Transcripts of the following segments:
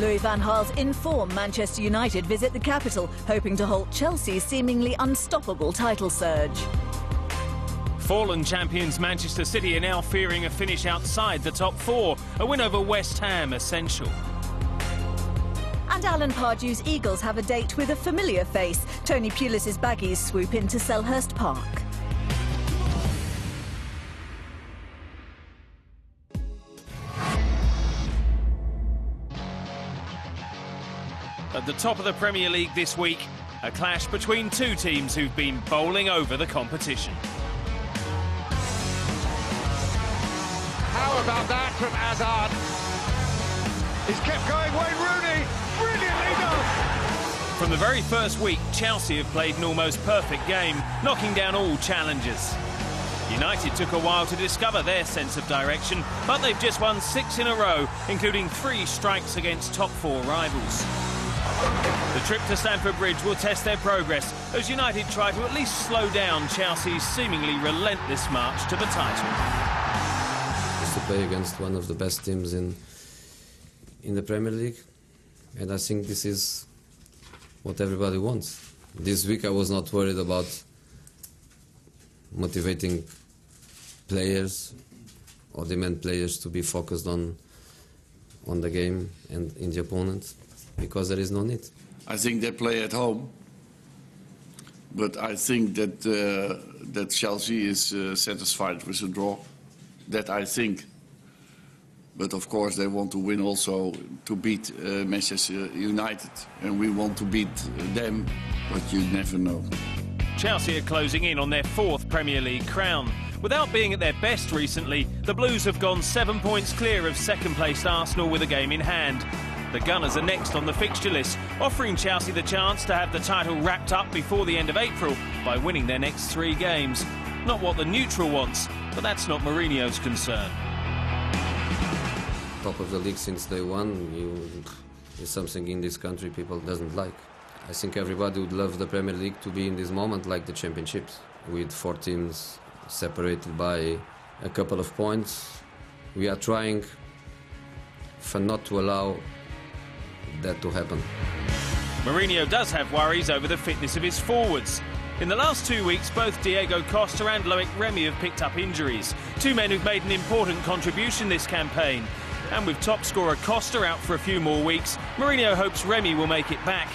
Louis van Gaal's in-form Manchester United visit the capital, hoping to halt Chelsea's seemingly unstoppable title surge. Fallen champions Manchester City are now fearing a finish outside the top four. A win over West Ham essential. And Alan Pardew's Eagles have a date with a familiar face. Tony Pulis's Baggies swoop into Selhurst Park. At the top of the Premier League this week, a clash between two teams who've been bowling over the competition. How about that from Hazard? He's kept going, Wayne Rooney, brilliantly done! From the very first week, Chelsea have played an almost perfect game, knocking down all challengers. United took a while to discover their sense of direction, but they've just won 6 in a row, including 3 strikes against top 4 rivals. The trip to Stamford Bridge will test their progress as United try to at least slow down Chelsea's seemingly relentless march to the title. To play against one of the best teams in the Premier League, and I think this is what everybody wants. This week I was not worried about motivating players or demand players to be focused on the game and in the opponent, because there is no need. I think they play at home, but I think that that Chelsea is satisfied with the draw. That I think. But of course they want to win also to beat Manchester United, and we want to beat them, but you never know. Chelsea are closing in on their 4th Premier League crown. Without being at their best recently, the Blues have gone 7 points clear of second-placed Arsenal with a game in hand. The Gunners are next on the fixture list, offering Chelsea the chance to have the title wrapped up before the end of April by winning their next 3 games. Not what the neutral wants, but that's not Mourinho's concern. Top of the league since day one is something in this country people doesn't like. I think everybody would love the Premier League to be in this moment like the Championships, with 4 teams separated by a couple of points. We are trying for not to allow that to happen. Mourinho does have worries over the fitness of his forwards. In the last 2 weeks, both Diego Costa and Loic Remy have picked up injuries. 2 men who've made an important contribution this campaign. And with top scorer Costa out for a few more weeks, Mourinho hopes Remy will make it back.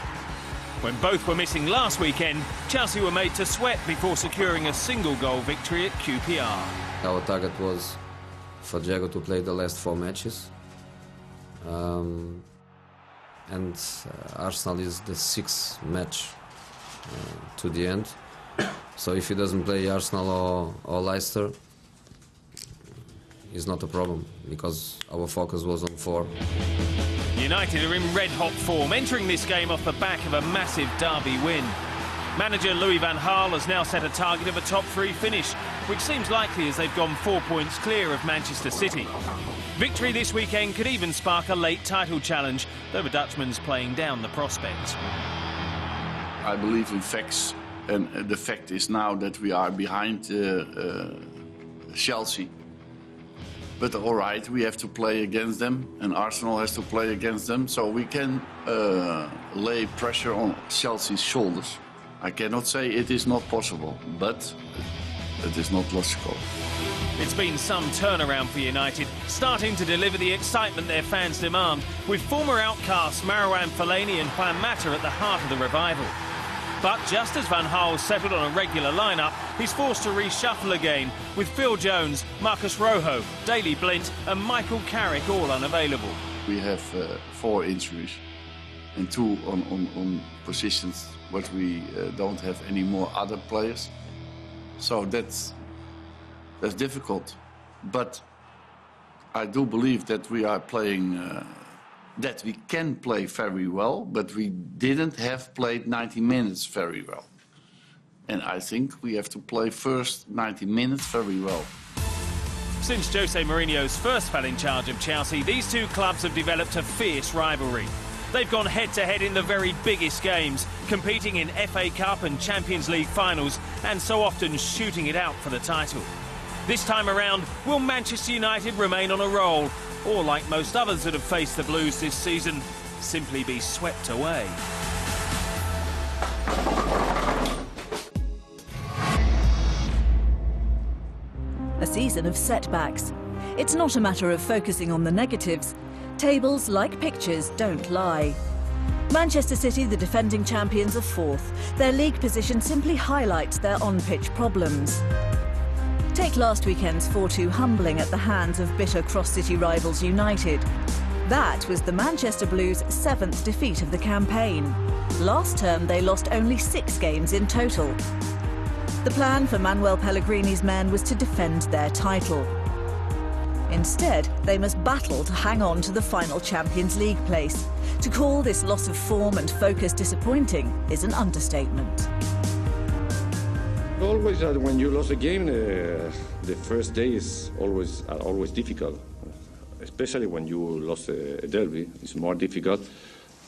When both were missing last weekend, Chelsea were made to sweat before securing a single-goal victory at QPR. Our target was for Diego to play the last 4 matches. And Arsenal is the 6th match to the end. So if he doesn't play Arsenal or Leicester, it's not a problem, because our focus was on 4. United are in red-hot form, entering this game off the back of a massive derby win. Manager Louis van Gaal has now set a target of a top 3 finish, which seems likely as they've gone 4 points clear of Manchester City. Victory this weekend could even spark a late title challenge, though the Dutchman's playing down the prospects. I believe in facts, and the fact is now that we are behind Chelsea. But all right, we have to play against them, and Arsenal has to play against them, so we can lay pressure on Chelsea's shoulders. I cannot say it is not possible, but it is not logical. It's been some turnaround for United, starting to deliver the excitement their fans demand, with former outcasts Marouane Fellaini and Juan Mata at the heart of the revival. But just as Van Gaal settled on a regular lineup, he's forced to reshuffle again, with Phil Jones, Marcus Rojo, Daley Blind and Michael Carrick all unavailable. We have 4 injuries and 2 on positions, but we don't have any more other players. So that's difficult. But I do believe that we are playing that we can play very well, but we didn't have played 90 minutes very well. And I think we have to play first 90 minutes very well. Since Jose Mourinho's first spell in charge of Chelsea, these 2 clubs have developed a fierce rivalry. They've gone head-to-head in the very biggest games, competing in FA Cup and Champions League finals, and so often shooting it out for the title. This time around, will Manchester United remain on a roll? Or, like most others that have faced the Blues this season, simply be swept away. A season of setbacks. It's not a matter of focusing on the negatives. Tables, like pictures, don't lie. Manchester City, the defending champions, are fourth. Their league position simply highlights their on-pitch problems. Take last weekend's 4-2 humbling at the hands of bitter cross-city rivals United. That was the Manchester Blues' 7th defeat of the campaign. Last term, they lost only 6 games in total. The plan for Manuel Pellegrini's men was to defend their title. Instead, they must battle to hang on to the final Champions League place. To call this loss of form and focus disappointing is an understatement. Always, when you lose a game, the first day is always difficult, especially when you lost a derby. It's more difficult.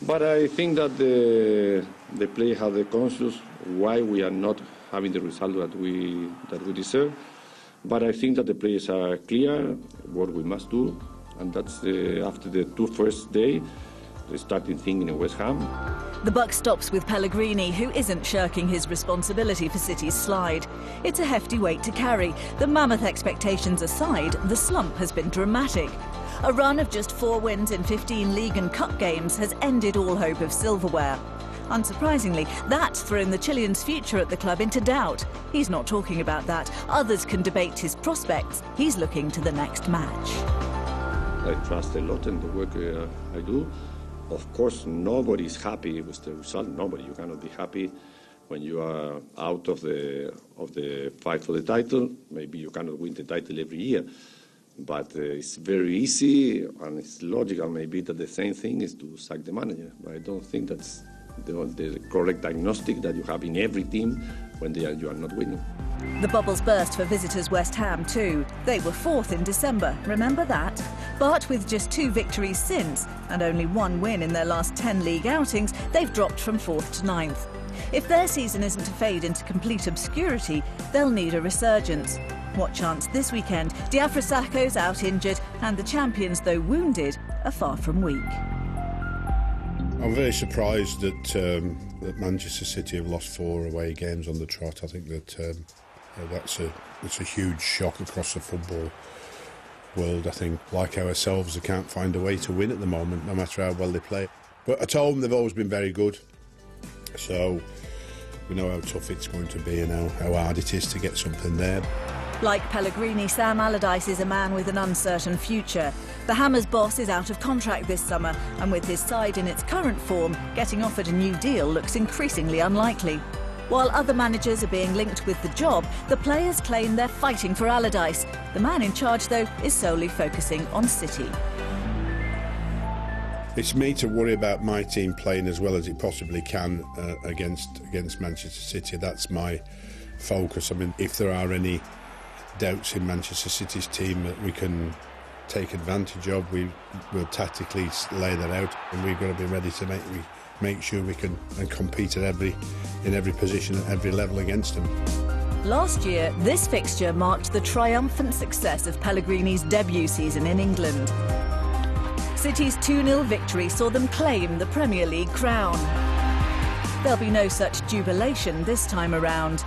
But I think that the players have the conscience why we are not having the result that we deserve. But I think that the players are clear what we must do, and that's after the 2 first days, they started thinking in West Ham. The buck stops with Pellegrini, who isn't shirking his responsibility for City's slide. It's a hefty weight to carry. The mammoth expectations aside, the slump has been dramatic. A run of just 4 wins in 15 league and cup games has ended all hope of silverware. Unsurprisingly, that's thrown the Chilean's future at the club into doubt. He's not talking about that. Others can debate his prospects. He's looking to the next match. I trust a lot in the work I do. Of course, nobody's happy with the result. Nobody. You cannot be happy when you are out of the fight for the title. Maybe you cannot win the title every year. But it's very easy, and it's logical maybe that the same thing is to sack the manager. But I don't think that's the correct diagnostic that you have in every team when you are not winning. The bubbles burst for visitors West Ham too. They were 4th in December, remember that? But with just 2 victories since, and only 1 win in their last 10 league outings, they've dropped from 4th to 9th. If their season isn't to fade into complete obscurity, they'll need a resurgence. What chance this weekend? Diafra out injured, and the champions, though wounded, are far from weak. I'm very surprised that Manchester City have lost 4 away games on the trot. I think that it's a huge shock across the football world. I think, like ourselves, they can't find a way to win at the moment, no matter how well they play. But at home, they've always been very good. So we know how tough it's going to be and how hard it is to get something there. Like Pellegrini, Sam Allardyce is a man with an uncertain future. The Hammers boss is out of contract this summer, and with his side in its current form, getting offered a new deal looks increasingly unlikely. While other managers are being linked with the job, the players claim they're fighting for Allardyce. The man in charge, though, is solely focusing on City. It's me to worry about my team playing as well as it possibly can against Manchester City. That's my focus. I mean, if there are any doubts in Manchester City's team that we can take advantage of, we will tactically lay that out, and we've got to be ready to make sure we can compete in every position at every level against them. Last year, this fixture marked the triumphant success of Pellegrini's debut season in England. City's 2-0 victory saw them claim the Premier League crown. There'll be no such jubilation this time around.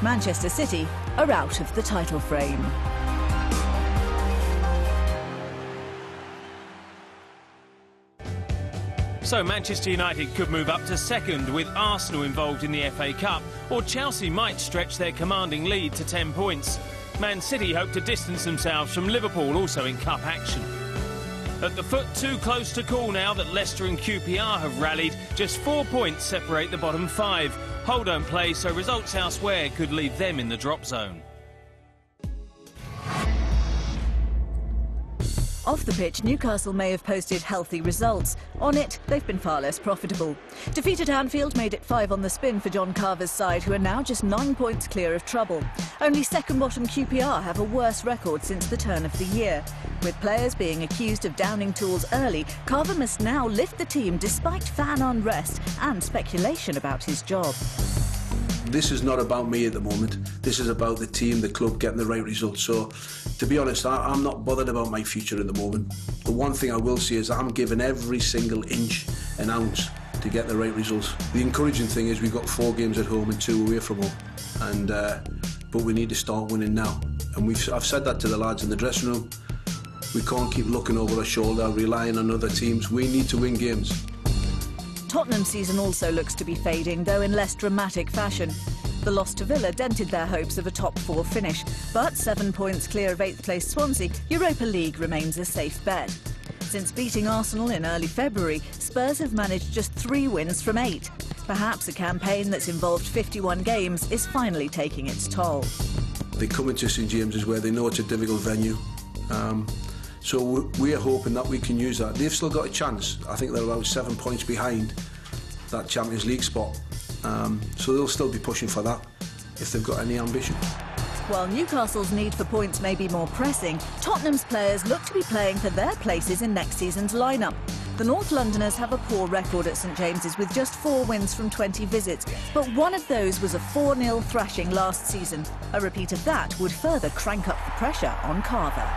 Manchester City are out of the title frame. So Manchester United could move up to 2nd with Arsenal involved in the FA Cup, or Chelsea might stretch their commanding lead to 10 points. Man City hope to distance themselves from Liverpool, also in cup action. At the foot, too close to call now that Leicester and QPR have rallied. Just 4 points separate the bottom 5. Hull don't play, so results elsewhere could leave them in the drop zone. Off the pitch, Newcastle may have posted healthy results. On it, they've been far less profitable. Defeat at Anfield made it 5 on the spin for John Carver's side, who are now just 9 points clear of trouble. Only second-bottom QPR have a worse record since the turn of the year. With players being accused of downing tools early, Carver must now lift the team despite fan unrest and speculation about his job. This is not about me at the moment. This is about the team, the club, getting the right results. So, to be honest, I'm not bothered about my future at the moment. The one thing I will say is I'm giving every single inch and ounce to get the right results. The encouraging thing is we've got 4 games at home and 2 away from home, and but we need to start winning now. And I've said that to the lads in the dressing room. We can't keep looking over our shoulder, relying on other teams. We need to win games. Tottenham's season also looks to be fading, though in less dramatic fashion. The loss to Villa dented their hopes of a top 4 finish, but 7 points clear of 8th place Swansea, Europa League remains a safe bet. Since beating Arsenal in early February, Spurs have managed just 3 wins from 8. Perhaps a campaign that's involved 51 games is finally taking its toll. They come into St James's where they know it's a difficult venue. So we're hoping that we can use that. They've still got a chance. I think they're about 7 points behind that Champions League spot. So they'll still be pushing for that if they've got any ambition. While Newcastle's need for points may be more pressing, Tottenham's players look to be playing for their places in next season's lineup. The North Londoners have a poor record at St James's with just 4 wins from 20 visits, but one of those was a 4-0 thrashing last season. A repeat of that would further crank up the pressure on Carver.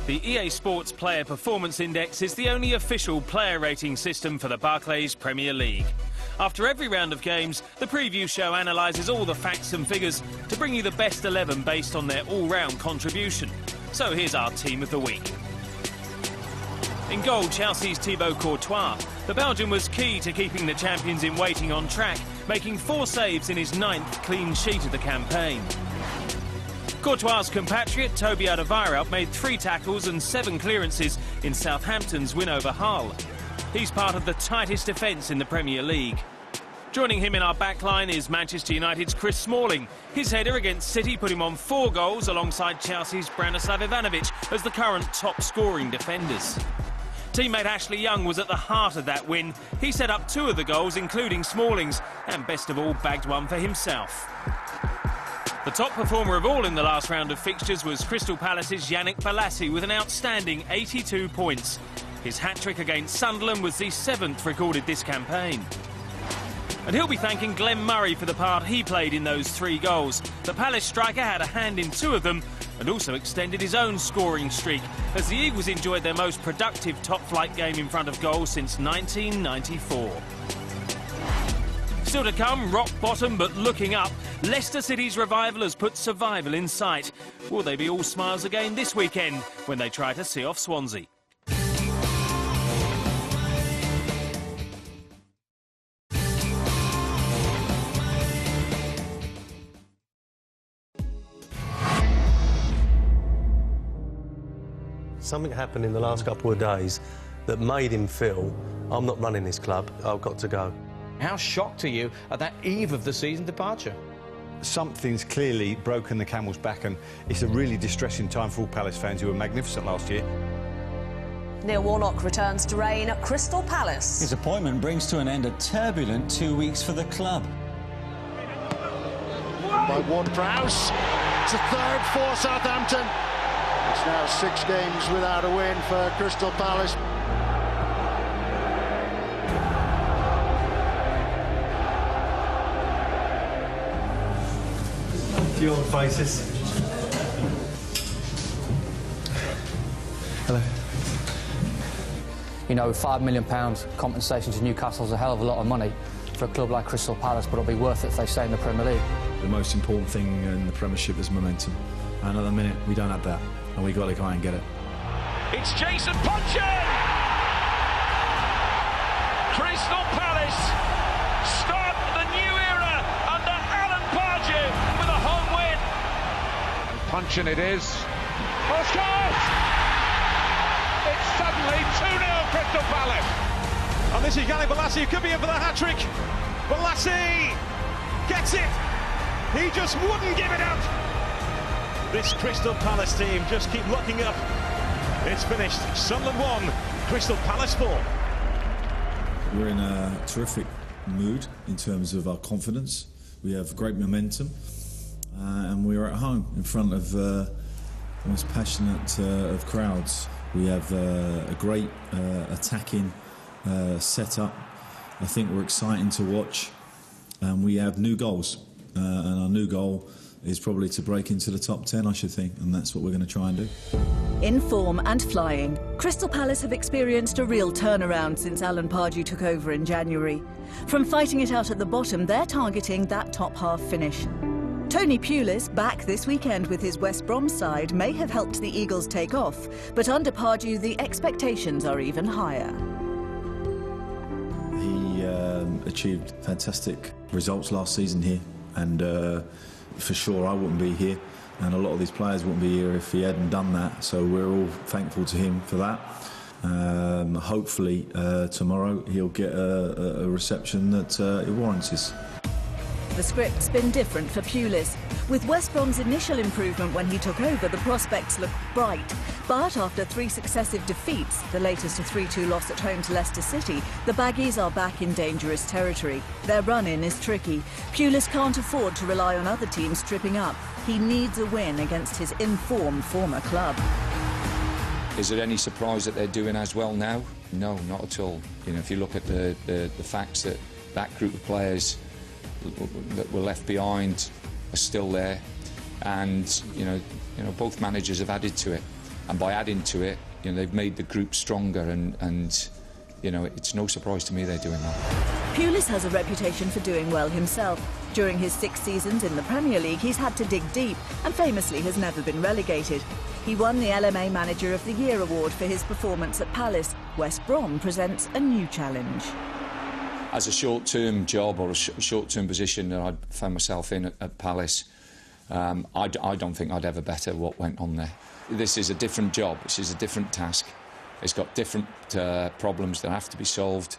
The EA Sports Player Performance Index is the only official player rating system for the Barclays Premier League. After every round of games, the preview show analyses all the facts and figures to bring you the best 11 based on their all-round contribution. So here's our team of the week. In goal, Chelsea's Thibaut Courtois. The Belgian was key to keeping the champions in waiting on track, making 4 saves in his 9th clean sheet of the campaign. Courtois' compatriot Toby Alderweireld made 3 tackles and 7 clearances in Southampton's win over Hull. He's part of the tightest defence in the Premier League. Joining him in our backline is Manchester United's Chris Smalling. His header against City put him on 4 goals alongside Chelsea's Branislav Ivanovic as the current top-scoring defenders. Teammate Ashley Young was at the heart of that win. He set up 2 of the goals, including Smalling's, and best of all, bagged 1 for himself. The top performer of all in the last round of fixtures was Crystal Palace's Yannick Bolasie with an outstanding 82 points. His hat-trick against Sunderland was the 7th recorded this campaign. And he'll be thanking Glenn Murray for the part he played in those 3 goals. The Palace striker had a hand in 2 of them and also extended his own scoring streak as the Eagles enjoyed their most productive top-flight game in front of goal since 1994. Still to come, rock bottom but looking up, Leicester City's revival has put survival in sight. Will they be all smiles again this weekend when they try to see off Swansea? Something happened in the last couple of days that made him feel, I'm not running this club, I've got to go. How shocked are you at that eve of the season departure? Something's clearly broken the camel's back, and it's a really distressing time for all Palace fans who were magnificent last year. Neil Warnock returns to reign at Crystal Palace. His appointment brings to an end a turbulent 2 weeks for the club. By Ward-Prowse, it's a 3rd for Southampton. It's now 6 games without a win for Crystal Palace. Few old faces. Hello. You know, £5 million compensation to Newcastle is a hell of a lot of money for a club like Crystal Palace, but it'll be worth it if they stay in the Premier League. The most important thing in the Premiership is momentum, and at the minute we don't have that, and we've got to go and get it. It's Jason Puncheon! Crystal Palace start the new era under Alan Pardew with a home win. And Puncheon it is. Oh, scores! It's suddenly 2-0 Crystal Palace. And this is Yannick Bolasie, who could be in for the hat-trick. Bolasie gets it. He just wouldn't give it up. This Crystal Palace team just keep looking up. It's finished. Sunderland 1, Crystal Palace 4. We're in a terrific mood in terms of our confidence. We have great momentum, and we're at home in front of the most passionate of crowds. We have a great attacking set up. I think we're exciting to watch. And we have new goals. And our new goal is probably to break into the top 10, I should think. And that's what we're going to try and do. In form and flying, Crystal Palace have experienced a real turnaround since Alan Pardew took over in January. From fighting it out at the bottom, they're targeting that top half finish. Tony Pulis, back this weekend with his West Brom side, may have helped the Eagles take off, but under Pardew the expectations are even higher. He achieved fantastic results last season here, and for sure I wouldn't be here, and a lot of these players wouldn't be here if he hadn't done that, so we're all thankful to him for that. Hopefully tomorrow he'll get a reception that it warrants. The script's been different for Pulis. With West Brom's initial improvement when he took over, the prospects looked bright. But after 3 successive defeats, the latest a 3-2 loss at home to Leicester City, the Baggies are back in dangerous territory. Their run-in is tricky. Pulis can't afford to rely on other teams tripping up. He needs a win against his in-form former club. Is it any surprise that they're doing as well now? No, not at all. You know, if you look at the facts that that group of players that were left behind are still there, and you know both managers have added to it, and by adding to it, they've made the group stronger, and it's no surprise to me they're doing that. Pulis has a reputation for doing well himself. During his 6 seasons in the Premier League, he's had to dig deep and famously has never been relegated. He won the LMA Manager of the Year award for his performance at Palace. West Brom presents a new challenge. As a short-term job or a short-term position that I found myself in at Palace, I don't think I'd ever better what went on there. This is a different job, this is a different task. It's got different problems that have to be solved,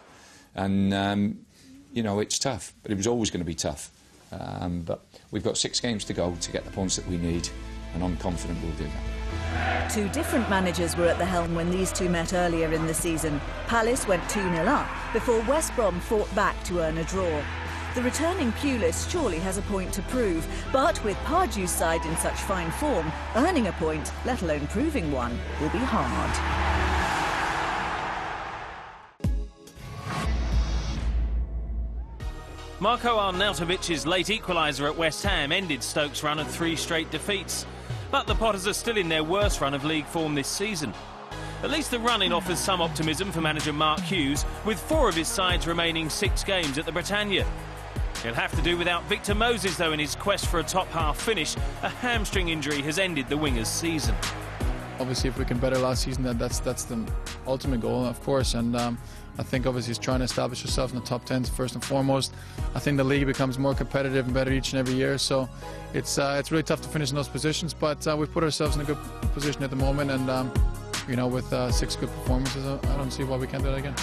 and it's tough, but it was always going to be tough. But we've got 6 games to go to get the points that we need, and I'm confident we'll do that. 2 different managers were at the helm when these two met earlier in the season. Palace went 2-0 up before West Brom fought back to earn a draw. The returning Pulis surely has a point to prove, but with Pardew's side in such fine form, earning a point, let alone proving one, will be hard. Marko Arnautovic's late equaliser at West Ham ended Stoke's run of 3 straight defeats. But the Potters are still in their worst run of league form this season. At least the run-in offers some optimism for manager Mark Hughes, with 4 of his sides remaining 6 games at the Britannia. He'll have to do without Victor Moses, though, in his quest for a top-half finish. A hamstring injury has ended the winger's season. Obviously, if we can better last season, that's the ultimate goal, of course. And I think obviously he's trying to establish himself in the top 10 first and foremost. I think the league becomes more competitive and better each and every year, so it's really tough to finish in those positions. But we've put ourselves in a good position at the moment, and with 6 good performances, I don't see why we can't do that again.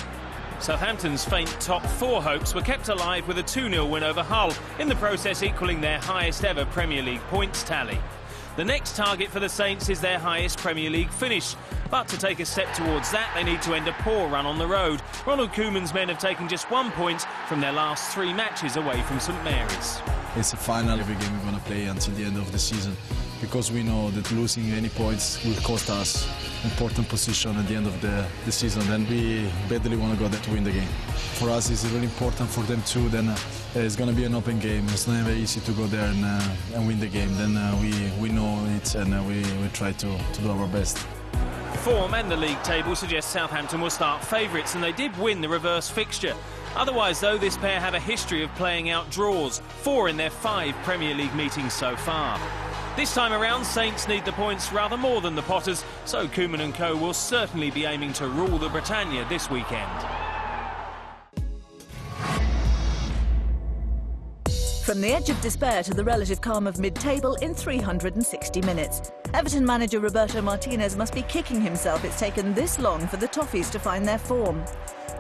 Southampton's faint top 4 hopes were kept alive with a 2-0 win over Hull, in the process equalling their highest ever Premier League points tally. The next target for the Saints is their highest Premier League finish. But to take a step towards that, they need to end a poor run on the road. Ronald Koeman's men have taken just 1 point from their last 3 matches away from St Mary's. It's a final, every game we're going to play until the end of the season, because we know that losing any points will cost us important position at the end of the season, and we badly want to go there to win the game. For us, it's really important, for them too. Then it's going to be an open game. It's never easy to go there and win the game. Then we know it, and we try to do our best. Form and the league table suggest Southampton will start favourites, and they did win the reverse fixture. Otherwise, though, this pair have a history of playing out draws, 4 in their 5 Premier League meetings so far. This time around, Saints need the points rather more than the Potters, so Koeman and co will certainly be aiming to rule the Britannia this weekend. From the edge of despair to the relative calm of mid-table in 360 minutes. Everton manager Roberto Martinez must be kicking himself it's taken this long for the Toffees to find their form.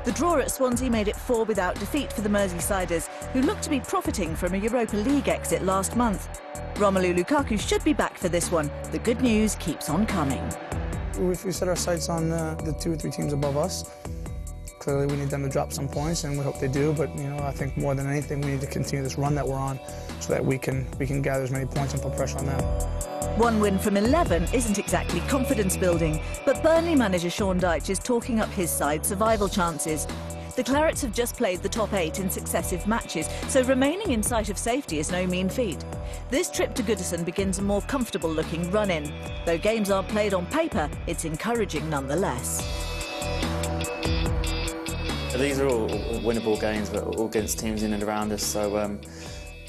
The draw at Swansea made it 4 without defeat for the Merseysiders, who looked to be profiting from a Europa League exit last month. Romelu Lukaku should be back for this one. The good news keeps on coming. If we set our sights on the 2 or 3 teams above us, clearly we need them to drop some points, and we hope they do. But I think more than anything, we need to continue this run that we're on, so that we can gather as many points and put pressure on them. 1 win from 11 isn't exactly confidence building, but Burnley manager Sean Dyche is talking up his side's survival chances. The Clarets have just played the top 8 in successive matches, so remaining in sight of safety is no mean feat. This trip to Goodison begins a more comfortable-looking run-in. Though games aren't played on paper, it's encouraging nonetheless. These are all winnable games, but all against teams in and around us, so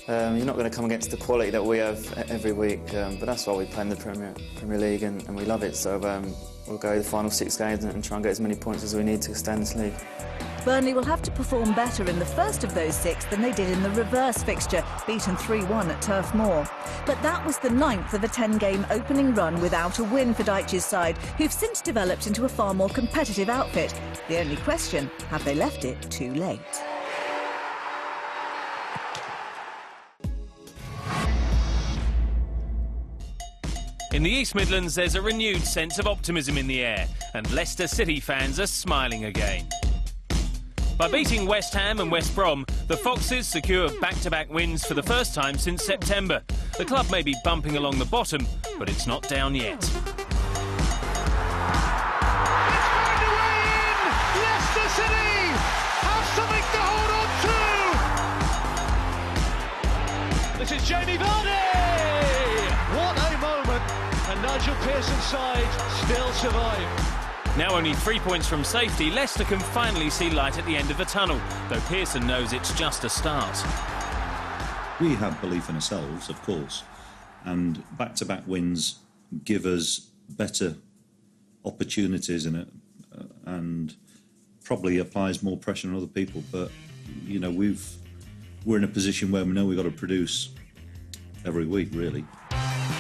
you're not going to come against the quality that we have every week, but that's why we play in the Premier League and we love it, so we'll go the final 6 games and try and get as many points as we need to stay in this league. Burnley will have to perform better in the first of those 6 than they did in the reverse fixture, beaten 3-1 at Turf Moor. But that was the 9th of a 10-game opening run without a win for Dyche's side, who've since developed into a far more competitive outfit. The only question, have they left it too late? In the East Midlands, there's a renewed sense of optimism in the air, and Leicester City fans are smiling again. By beating West Ham and West Brom, the Foxes secure back-to-back wins for the first time since September. The club may be bumping along the bottom, but it's not down yet. It's found a way in! Leicester City have something to hold on to! This is Jamie Vardy! What a moment! And Nigel Pearson's side still survive. Now only 3 points from safety, Leicester can finally see light at the end of the tunnel, though Pearson knows it's just a start. We have belief in ourselves, of course, and back-to-back wins give us better opportunities in it, and probably applies more pressure on other people. But you know, we're in a position where we know we've got to produce every week, really.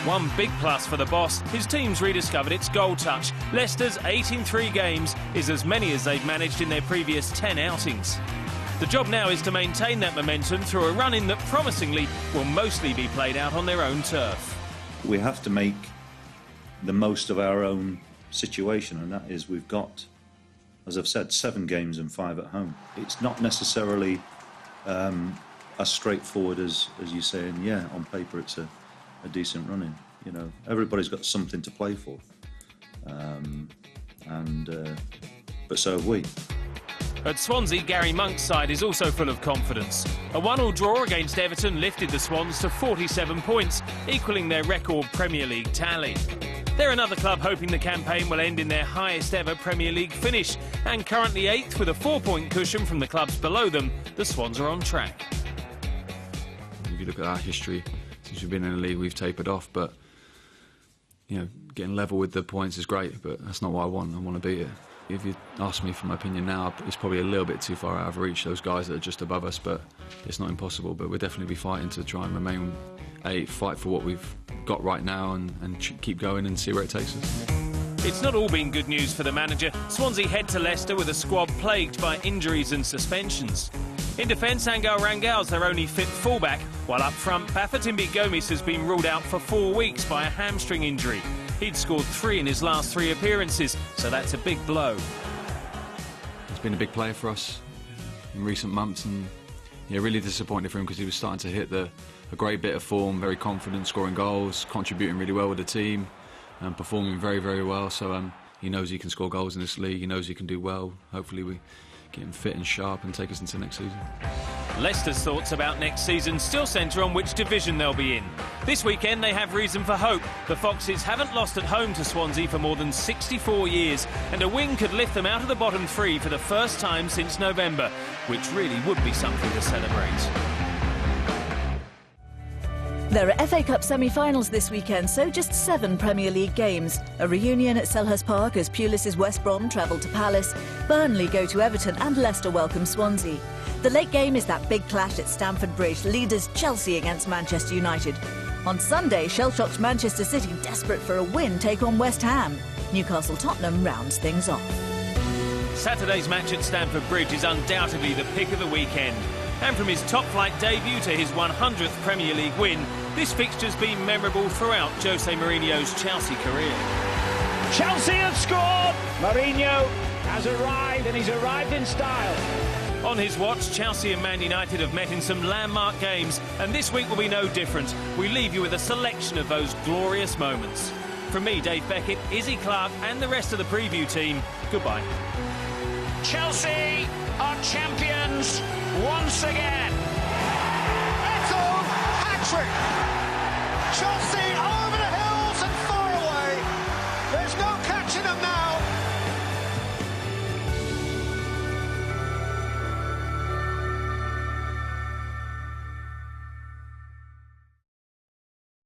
One big plus for the boss, his team's rediscovered its goal touch. Leicester's 8 in 3 games is as many as they've managed in their previous 10 outings. The job now is to maintain that momentum through a run-in that promisingly will mostly be played out on their own turf. We have to make the most of our own situation, and that is we've got, as I've said, 7 games and 5 at home. It's not necessarily as straightforward as you say, and yeah, on paper it's a decent run-in. You know, everybody's got something to play for, but so have we. At Swansea, Gary Monk's side is also full of confidence. A 1-1 draw against Everton lifted the Swans to 47 points, equalling their record Premier League tally. They're another club hoping the campaign will end in their highest ever Premier League finish, and currently 8th with a 4-point cushion from the clubs below them, the Swans are on track. If you look at our history, since we've been in the league, we've tapered off, but you know, getting level with the points is great, but that's not what I want. I want to beat it. If you ask me for my opinion now, it's probably a little bit too far out of reach, those guys that are just above us, but it's not impossible. But we'll definitely be fighting to try and remain fight for what we've got right now and keep going and see where it takes us. It's not all been good news for the manager. Swansea head to Leicester with a squad plagued by injuries and suspensions. In defence, Angel Rangal's their only fit fullback, while up front, Bafétimbi Gomis has been ruled out for 4 weeks by a hamstring injury. He'd scored 3 in his last 3 appearances, so that's a big blow. He's been a big player for us in recent months, and yeah, really disappointed for him because he was starting to hit a great bit of form, very confident, scoring goals, contributing really well with the team, and performing very, very well. So he knows he can score goals in this league, he knows he can do well. Hopefully we get him fit and sharp and take us into next season. Leicester's thoughts about next season still centre on which division they'll be in. This weekend they have reason for hope. The Foxes haven't lost at home to Swansea for more than 64 years, and a win could lift them out of the bottom 3 for the first time since November, which really would be something to celebrate. There are FA Cup semi-finals this weekend, so just 7 Premier League games. A reunion at Selhurst Park as Pulis's West Brom travel to Palace, Burnley go to Everton and Leicester welcome Swansea. The late game is that big clash at Stamford Bridge, leaders Chelsea against Manchester United. On Sunday, shell-shocked Manchester City, desperate for a win, take on West Ham. Newcastle-Tottenham rounds things off. Saturday's match at Stamford Bridge is undoubtedly the pick of the weekend. And from his top-flight debut to his 100th Premier League win, this fixture's been memorable throughout Jose Mourinho's Chelsea career. Chelsea have scored! Mourinho has arrived, and he's arrived in style. On his watch, Chelsea and Man United have met in some landmark games, and this week will be no different. We leave you with a selection of those glorious moments. From me, Dave Beckett, Izzy Clark and the rest of the preview team, goodbye. Chelsea are champions once again. Eto'o hat-trick. Chelsea